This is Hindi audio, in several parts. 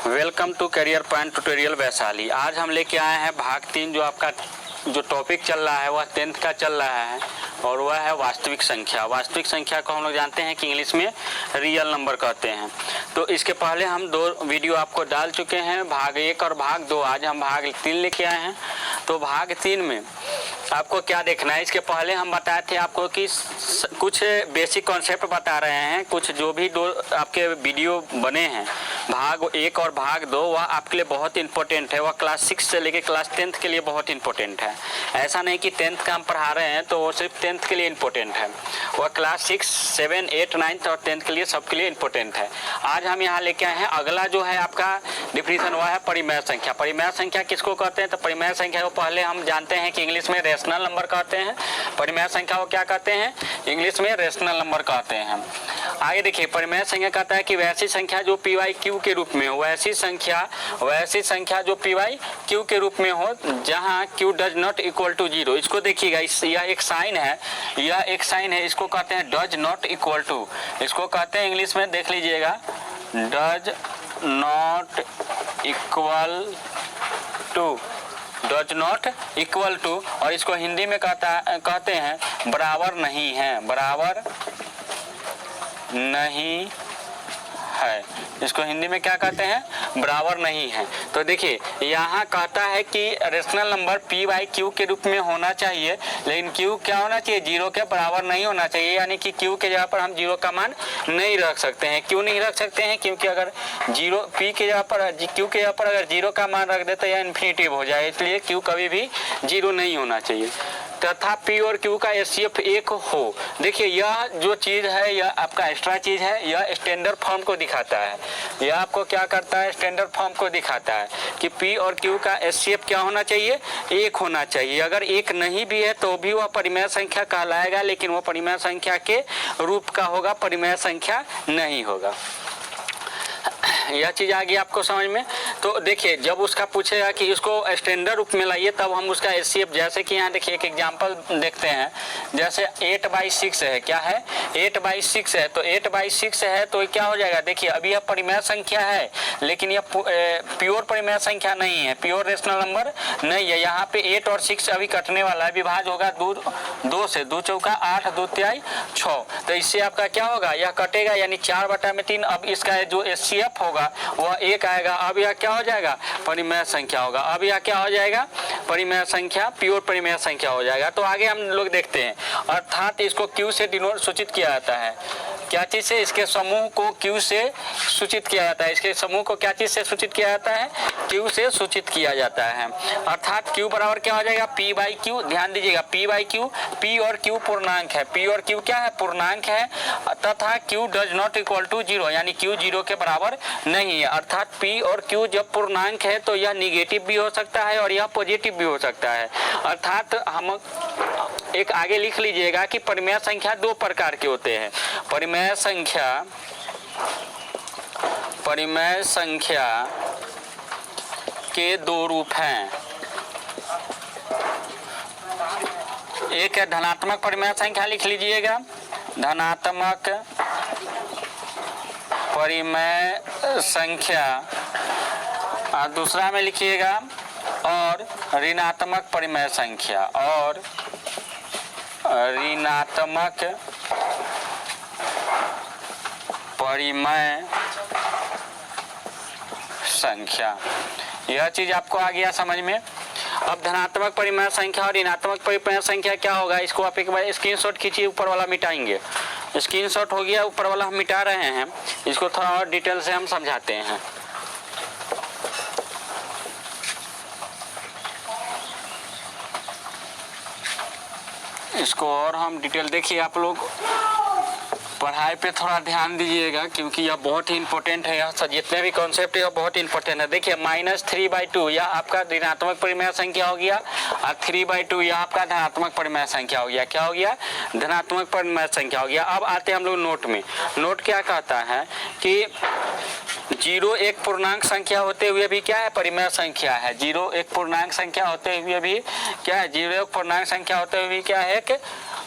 Welcome to Career Point tutorial Vaishali. आज हम लेके आए हैं भाग 3। जो आपका जो टॉपिक चल रहा है वह 10th का चल रहा है और वह है वास्तविक संख्या। वास्तविक संख्या को हम लोग जानते हैं कि इंग्लिश में रियल नंबर कहते हैं। तो इसके पहले हम 2 वीडियो आपको डाल चुके हैं, भाग 1 और भाग 2। आज हम भाग 3 लेके आए हैं। तो भाग 3 में आपको क्या देखना है, इसके पहले हम बताए थे आपको कि कुछ बेसिक कॉन्सेप्ट बता रहे हैं। कुछ जो भी 2 आपके वीडियो बने हैं भाग 1 और भाग 2 वह आपके लिए बहुत इंपॉर्टेंट है। वह क्लास 6 से लेकर क्लास 10th के लिए बहुत इंपॉर्टेंट है। ऐसा नहीं कि 10th का हम पढ़ा रहे हैं तो वो सिर्फ 10th के लिए इंपॉर्टेंट है, वह क्लास 6, 7, 8, 9 और 10th के लिए सबके लिए इंपॉर्टेंट है। आज हम यहाँ लेके आए हैं अगला जो है आपका डिफिनीशन वह है परिमेय संख्या। परिमेय संख्या किसको कहते हैं? तो परिमेय संख्या को पहले हम जानते हैं कि इंग्लिश में रेशनल नंबर कहते हैं। परिमेय संख्या को क्या कहते हैं? इंग्लिश में रेशनल नंबर कहते हैं। आगे देखिए, परिमेय संख्या कहता है कि वैसी संख्या जो पी वाई क्यू के रूप में हो, वैसी संख्या जो पी वाई क्यू के रूप में हो जहां Q does not equal to 0। इसको देखिएगा, यह एक साइन है, इसको कहते हैं डज नॉट इक्वल टू। इसको कहते हैं इंग्लिश में, देख लीजिएगा, डज नॉट इक्वल टू। और इसको हिंदी में कहते हैं बराबर नहीं है, बराबर नहीं है। इसको हिंदी में क्या कहते हैं? बराबर नहीं है। तो देखिए यहाँ कहता है कि rational number P by Q के रूप में होना चाहिए, लेकिन क्यू क्या होना चाहिए? 0 के बराबर नहीं होना चाहिए। यानी कि क्यू के जगह पर हम 0 का मान नहीं रख सकते हैं। क्यों नहीं रख सकते हैं? क्योंकि अगर 0 पी के जगह पर क्यू के जगह पर अगर 0 का मान रख देते हैं यह इन्फिनिटिव हो जाए, इसलिए क्यू कभी भी 0 नहीं होना चाहिए। तथा पी और क्यू का एचसीएफ 1 हो। देखिए यह जो चीज़ है यह आपका एक्स्ट्रा चीज़ है, यह स्टैंडर्ड फॉर्म को दिखाता है। यह आपको क्या करता है? स्टैंडर्ड फॉर्म को दिखाता है कि पी और क्यू का एचसीएफ क्या होना चाहिए? 1 होना चाहिए। अगर 1 नहीं भी है तो भी वह परिमेय संख्या कहलाएगा, लेकिन वह परिमेय संख्या के रूप का होगा, परिमेय संख्या नहीं होगा। यह चीज़ आ गई आपको समझ में। तो देखिए जब उसका पूछेगा कि इसको स्टैंडर्ड रूप में लाइए तब हम उसका एचसीएफ, जैसे कि यहाँ देखिए एक एग्जांपल देखते हैं। जैसे 8/6 है, क्या है? 8/6 है। तो 8/6 है तो क्या हो जाएगा? देखिए अभी यह परिमेय संख्या है लेकिन यह प्योर परिमेय संख्या नहीं है, प्योर रेशनल नंबर नहीं है। यहाँ पे 8 और 6 अभी कटने वाला है, विभाज्य होगा 2 से, 2 चौका 8, 2 तिहाई 6। तो इससे आपका क्या होगा? यह कटेगा यानी 4/3। अब इसका जो एचसीएफ होगा वह 1 आएगा। अब यह क्या हो जाएगा? परिमेय संख्या होगा। अब यह क्या हो जाएगा? परिमेय संख्या, प्योर परिमेय संख्या हो जाएगा। तो आगे हम लोग देखते हैं, अर्थात इसको क्यू से डिनोट सूचित किया जाता है। क्या चीज से? इसके समूह को क्यू से सूचित किया जाता है। इसके समूह को क्या चीज से सूचित किया जाता है? क्यू से सूचित किया जाता है। अर्थात क्यू बराबर क्या हो जाएगा? P by Q. ध्यान दीजिएगा, पी बाई क्यू, पी और क्यू पूर्णांक है, पी और क्यू क्या है? पूर्णांक है। तथा Q does not equal to 0, यानी क्यू 0 के बराबर नहीं है। अर्थात पी और क्यू जब पूर्णांक है तो यह निगेटिव भी हो सकता है और यह पॉजिटिव भी हो सकता है। अर्थात हम एक आगे लिख लीजिएगा कि परिमेय संख्या 2 प्रकार के होते हैं। परिमेय संख्या के 2 रूप हैं। एक है धनात्मक परिमेय संख्या, लिख लीजिएगा, धनात्मक परिमेय संख्या, और दूसरा में लिखिएगा और ऋणात्मक परिमेय संख्या, और ऋणात्मक परिमेय संख्या। यह चीज आपको आ गया समझ में। अब धनात्मक परिमेय संख्या और ऋणात्मक परिमेय संख्या क्या होगा, इसको आप एक बार स्क्रीनशॉट खींचिए, ऊपर वाला मिटाएंगे। स्क्रीनशॉट हो गया, ऊपर वाला हम मिटा रहे हैं, इसको थोड़ा और डिटेल से हम समझाते हैं। इसको और हम डिटेल देखिए, आप लोग पढ़ाई पे थोड़ा ध्यान दीजिएगा क्योंकि यह बहुत ही इंपॉर्टेंट है। यह जितने भी कॉन्सेप्ट है यह बहुत इंपॉर्टेंट है। देखिए -3/2 यह आपका ऋणात्मक परिमेय संख्या हो गया और 3/2 यह आपका धनात्मक परिमेय संख्या हो गया। क्या हो गया? धनात्मक परिमेय संख्या हो गया। अब आते हैं हम लोग नोट में। नोट क्या कहता है कि 0 एक पूर्णांक संख्या होते हुए भी क्या है? परिमेय संख्या है। 0 एक पूर्णांक संख्या होते हुए भी क्या है? 0 एक पूर्णांक संख्या होते हुए भी क्या है?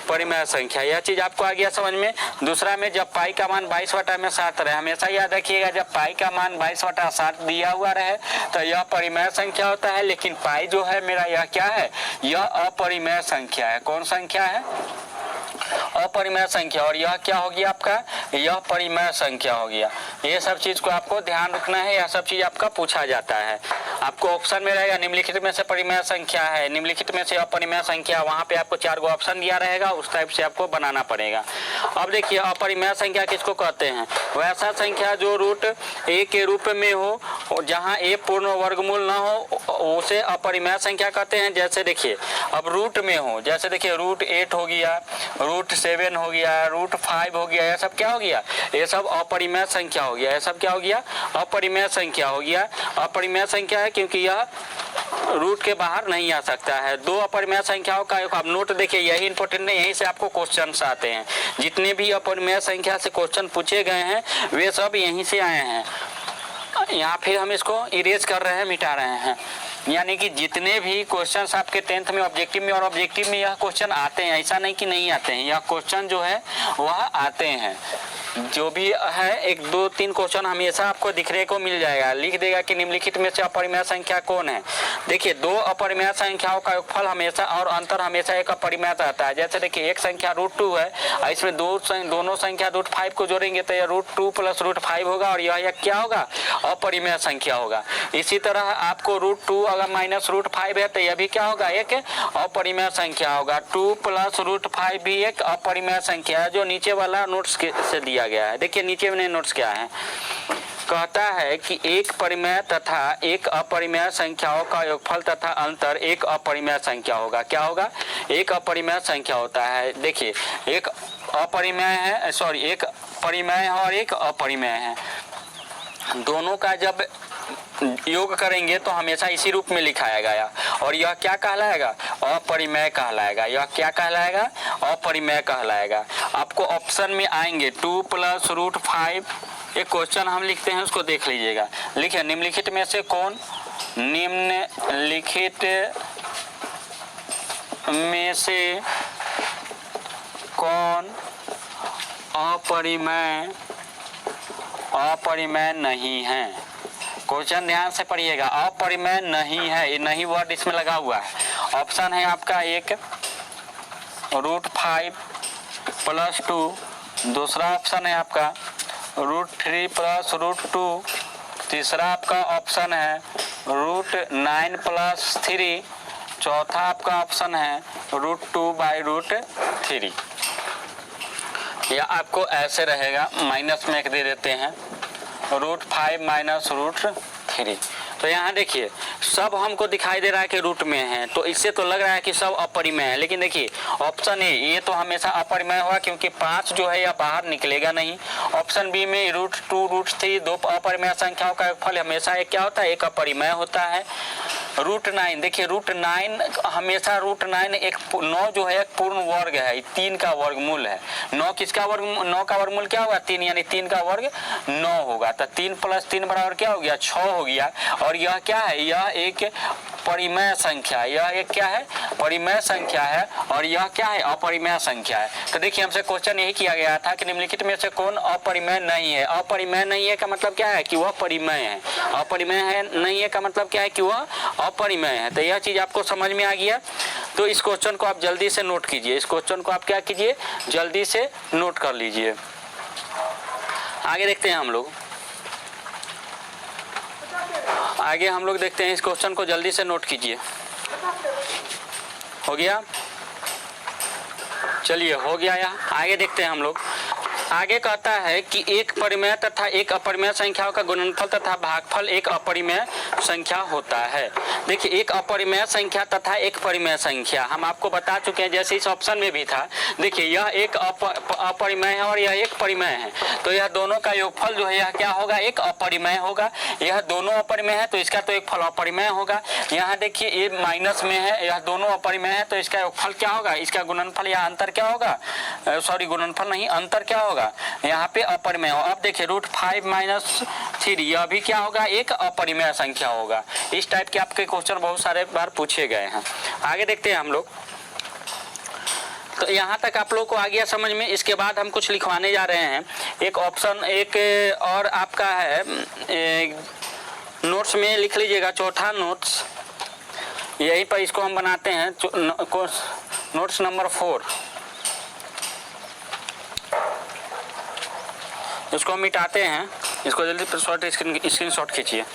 परिमेय संख्या। यह चीज आपको आ गया समझ में। दूसरा में जब पाई का मान 22/7 रहे, हमेशा याद रखिएगा जब पाई का मान 22/7 दिया हुआ रहे तो यह परिमेय संख्या होता है। लेकिन पाई जो है मेरा यह क्या है, यह अपरिमेय संख्या है। कौन संख्या है, अपरिमेय संख्या। और यह क्या हो गया आपका, यह परिमेय संख्या हो गया। ये सब चीज को आपको ध्यान रखना है, यह सब चीज आपका पूछा जाता है। आपको ऑप्शन में रहेगा निम्नलिखित में से परिमेय संख्या है, निम्नलिखित में से अपरिमेय संख्या, वहां पे आपको 4 गो ऑप्शन दिया रहेगा, उस टाइप से आपको बनाना पड़ेगा। अब देखिए अपरिमेय संख्या किसको कहते हैं, वैसा संख्या जो रूट ए के रूप में हो, जहां ए पूर्ण वर्गमूल न हो, उसे अपरिमेय संख्या कहते हैं। जैसे देखिए अब रूट में हो, जैसे देखिए रूट 8 हो गया, रूट 7 हो गया, रूट 5 हो गया, यह सब क्या हो गया, ये सब अपरिमेय संख्या हो गया। यह सब क्या हो गया, अपरिमेय संख्या हो गया। अपरिमेय संख्या है क्योंकि यह रूट के बाहर नहीं आ सकता है। 2 अपरिमेय संख्याओं का आप नोट देखिए, यही इंपॉर्टेंट है, यहीं से आपको क्वेश्चंस आते हैं। जितने भी अपरिमेय संख्या से क्वेश्चन पूछे गए हैं वे सब यहीं से आए हैं। यहाँ फिर हम इसको इरेज कर रहे हैं, मिटा रहे हैं। यानी कि जितने भी क्वेश्चंस आपके 10th में ऑब्जेक्टिव में और ऑब्जेक्टिव में यह क्वेश्चन आते हैं, ऐसा नहीं कि नहीं आते हैं, यह क्वेश्चन जो है वह आते हैं। जो भी है 1, 2, 3 क्वेश्चन हमेशा आपको दिखने को मिल जाएगा। लिख देगा कि निम्नलिखित में से अपरिमेय संख्या कौन है। देखिए 2 अपरिमेय संख्याओं का योगफल हमेशा और अंतर हमेशा एक अपरिमेय रहता है। जैसे देखिए एक संख्या √2 है, इसमें दोनों संख्या √5 को जोड़ेंगे तो यह √2 + √5 होगा और यह क्या होगा, अपरिमेय संख्या होगा। इसी तरह आपको √2 अगर -√5 है तो यह भी क्या होगा, एक अपरिमेय संख्या होगा। 2 + √5 भी एक अपरिमेय संख्या है, जो नीचे वाला नोट्स से दिया गया है। देखिए नीचे में नोट्स क्या है, कहता है कि एक परिमेय तथा एक अपरिमेय संख्याओं का योगफल तथा अंतर एक अपरिमेय संख्या होगा। क्या होगा, एक अपरिमेय संख्या होता है। देखिए एक अपरिमेय है, सॉरी एक परिमेय है और एक अपरिमेय है, दोनों का जब योग करेंगे तो हमेशा इसी रूप में लिखाया गया और यह क्या कहलाएगा, अपरिमेय कहलाएगा। यह क्या कहलाएगा, अपरिमेय कहलाएगा। आपको ऑप्शन में आएंगे 2 + √5, एक क्वेश्चन हम लिखते हैं उसको देख लीजिएगा। लिखिए निम्नलिखित में से कौन, निम्नलिखित में से कौन अपरिमेय नहीं है। क्वेश्चन ध्यान से पढ़िएगा, अपरिमेय नहीं है, ये नहीं वर्ड इसमें लगा हुआ है। ऑप्शन है आपका 1 √5 + 2, दूसरा ऑप्शन है आपका √3 + √2, तीसरा आपका ऑप्शन है √9 + 3, चौथा आपका ऑप्शन है √2/√3। या आपको ऐसे रहेगा, माइनस में एक दे देते हैं √5 - √3। तो यहाँ देखिए सब हमको दिखाई दे रहा है कि रूट में है, तो इससे तो लग रहा है कि सब अपरिमेय है। लेकिन देखिए ऑप्शन ए ये तो हमेशा अपरिमेय होगा क्योंकि 5 जो है यह बाहर निकलेगा नहीं। ऑप्शन बी में √2 √3 2 अपरिमेय संख्याओं का योगफल हमेशा एक क्या होता है, एक अपरिमेय होता है। √9 देखिए √9 हमेशा √9 एक 9 जो है एक पूर्ण वर्ग है, 3 का वर्गमूल है। 9 किसका वर्ग, 9 का वर्गमूल क्या होगा, 3, यानी 3 का वर्ग 9 होगा। तो 3 + 3 बराबर क्या हो गया, 6 हो गया। और यह क्या है, यह एक परिमेय संख्या, यह एक क्या है, परिमेय संख्या है और यह क्या है, अपरिमेय संख्या है। तो देखिए हमसे क्वेश्चन यही किया गया था कि निम्नलिखित में से कौन अपरिमेय नहीं है। अपरिमेय नहीं है का मतलब क्या है कि वह परिमेय है, अपरिमेय है नहीं है का मतलब क्या है कि वह अपरिमेय है। तो यह चीज आपको समझ में आ गया। तो इस क्वेश्चन को आप जल्दी से नोट कीजिए, इस क्वेश्चन को आप क्या कीजिए, जल्दी से नोट कर लीजिए। आगे देखते हैं हम लोग, आगे हम लोग देखते हैं इस क्वेश्चन को, जल्दी से नोट कीजिए। हो गया, चलिए हो गया। यहाँ आगे देखते हैं हम लोग। आगे कहता है कि एक परिमेय तथा एक अपरिमेय संख्याओं का गुणनफल तथा भागफल एक अपरिमेय संख्या होता है। देखिए एक अपरिमेय संख्या तथा एक परिमेय संख्या हम आपको बता चुके हैं, जैसे इस ऑप्शन में भी था। देखिए यह एक अपरिमेय है और यह एक परिमेय है, तो यह दोनों का योगफल जो है यह क्या होगा, एक अपरिमेय होगा। यह दोनों अपरिमेय है तो इसका तो एक फल अपरिमेय होगा। यहाँ देखिए ये माइनस में है, यह दोनों अपरिमेय है तो इसका योगफल क्या होगा, इसका गुणनफल या अंतर क्या होगा, सॉरी गुणनफल नहीं अंतर क्या होगा, यहाँ पे अपरिमेय हो। अब देखिए √5 - 3 यह भी क्या होगा, एक अपरिमेय संख्या होगा। इस टाइप के आपके क्वेश्चन बहुत सारे बार पूछे गए हैं। आगे देखते हैं हम लोग। तो यहाँ तक आप लोग को आ गया समझ में। इसके बाद हम कुछ लिखवाने जा रहे हैं। एक ऑप्शन एक और आपका है, नोट्स में लिख लीजिएगा, चौथा नोट्स यहीं पर इसको हम बनाते हैं, नोट्स नंबर 4। इसको हम मिटाते हैं, इसको जल्दी स्क्रीन शॉट खींचिए।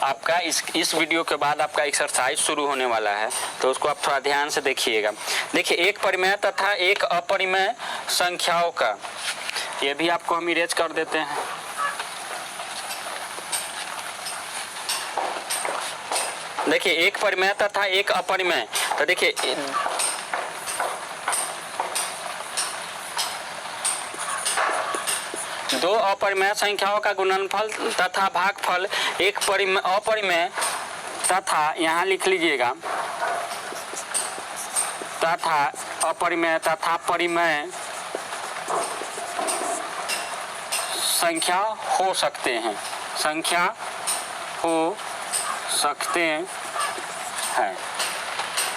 आपका इस वीडियो के बाद आपका एक्सरसाइज शुरू होने वाला है, तो उसको आप थोड़ा ध्यान से देखिएगा। देखिए, एक परिमेय तथा एक अपरिमेय संख्याओं का, ये भी आपको हम इरेज कर देते हैं। देखिए, एक परिमेय तथा एक अपरिमेय, तो देखिए दो अपरिमेय संख्याओं का गुणनफल तथा भागफल एक अपरिमेय तथा, यहाँ लिख लीजिएगा, तथा अपरिमेय तथा परिमेय संख्या हो सकते हैं, संख्या हो सकते हैं।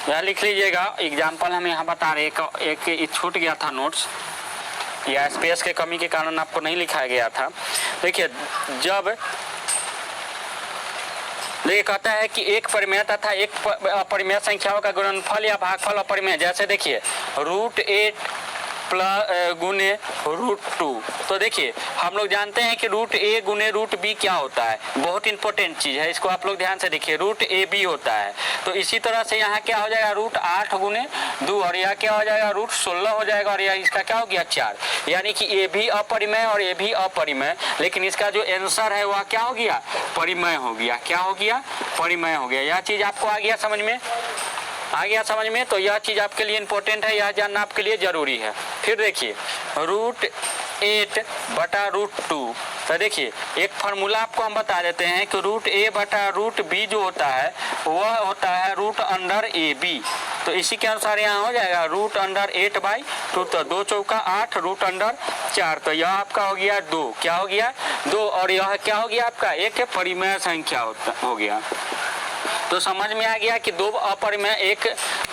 यह लिख लीजिएगा। एग्जाम्पल हम यहाँ बता रहे, एक छूट गया था नोट्स, या स्पेस के कमी के कारण आपको नहीं लिखा गया था। देखिए, जब देखिए कहता है कि एक परिमेय तथा एक अपरिमेय संख्याओं का गुणनफल या भागफल अपरिमेय, जैसे देखिए √8 गुने √2। तो देखिए, हम लोग जानते हैं कि √a गुने √b क्या होता है, बहुत इंपॉर्टेंट चीज़ है, इसको आप लोग ध्यान से देखिए, √ab होता है। तो इसी तरह से यहाँ क्या हो जाएगा, √8 गुने 2, और यह क्या हो जाएगा, √16 हो जाएगा, और यह इसका क्या हो गया, 4। यानी कि ये भी अपरिमेय और ये भी अपरिमेय, लेकिन इसका जो आंसर है वह क्या हो गया, परिमेय हो गया। क्या हो गया, परिमेय हो गया। यह चीज़ आपको आ गया समझ में, आ गया समझ में। तो यह चीज़ आपके लिए इंपॉर्टेंट है, यह जानना आपके लिए ज़रूरी है। फिर देखिए, √8 बटा √2, तो देखिए एक फार्मूला आपको हम बता देते हैं कि √a बटा √b जो होता है वह होता है √√ab। तो इसी के अनुसार यहाँ हो जाएगा √8/2, तो 2 चौका 8, √4, तो यह आपका हो गया 2। क्या हो गया, 2, और यह क्या हो गया आपका, एक परिमेय संख्या हो गया। तो समझ में आ गया कि दो अपरिमेय, एक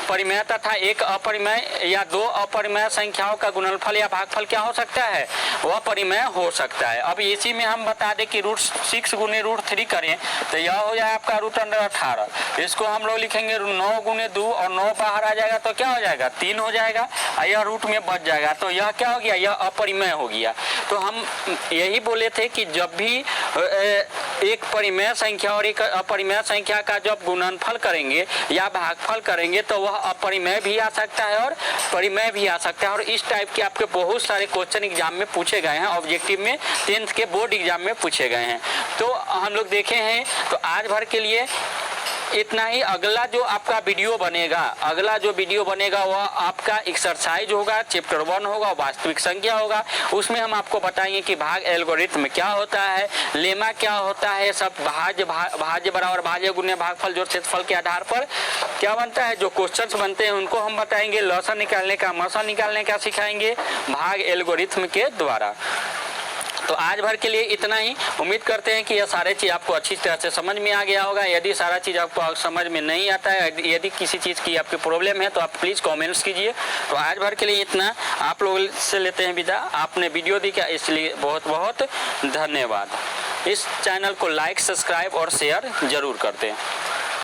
परिमेय तथा एक अपरिमेय, या दो अपरिमेय संख्याओं का गुणनफल या भागफल क्या हो सकता है, वह परिमेय हो सकता है। अब इसी में हम बता दें कि √6 गुने √3 करें तो यह हो जाए आपका √18। इसको हम लोग लिखेंगे 9 गुने 2, और 9 बाहर आ जाएगा तो क्या हो जाएगा, 3 हो जाएगा, और यह रूट में बच जाएगा, तो यह क्या हो गया, यह अपरिमेय हो गया। तो हम यही बोले थे कि जब भी एक परिमेय संख्या और एक अपरिमेय संख्या का जब गुणनफल करेंगे या भागफल करेंगे तो वह अपरिमेय भी आ सकता है और परिमेय भी आ सकता है। और इस टाइप के आपके बहुत सारे क्वेश्चन एग्जाम में पूछे गए हैं, ऑब्जेक्टिव में 10th के बोर्ड एग्जाम में पूछे गए हैं, तो हम लोग देखे हैं। तो आज भर के लिए इतना ही। अगला जो आपका वीडियो बनेगा वह आपका एक्सरसाइज होगा, चैप्टर 1 होगा, वास्तविक संख्या होगा। उसमें हम आपको बताएंगे कि भाग एल्गोरिथम क्या होता है, लेमा क्या होता है, सब भाज्य बराबर भाज्य गुने भागफल जोड़ क्षेत्रफल के आधार पर क्या बनता है, जो क्वेश्चंस बनते हैं उनको हम बताएंगे। लॉसन निकालने का, मौसा निकालने का सिखाएंगे भाग एल्गोरिथम के द्वारा। तो आज भर के लिए इतना ही। उम्मीद करते हैं कि यह सारे चीज़ आपको अच्छी तरह से समझ में आ गया होगा। यदि सारा चीज़ आपको समझ में नहीं आता है, यदि किसी चीज़ की आपकी प्रॉब्लम है तो आप प्लीज़ कमेंट्स कीजिए। तो आज भर के लिए इतना, आप लोगों से लेते हैं विदा। आपने वीडियो देखा इसलिए बहुत बहुत धन्यवाद। इस चैनल को लाइक, सब्सक्राइब और शेयर जरूर करते हैं।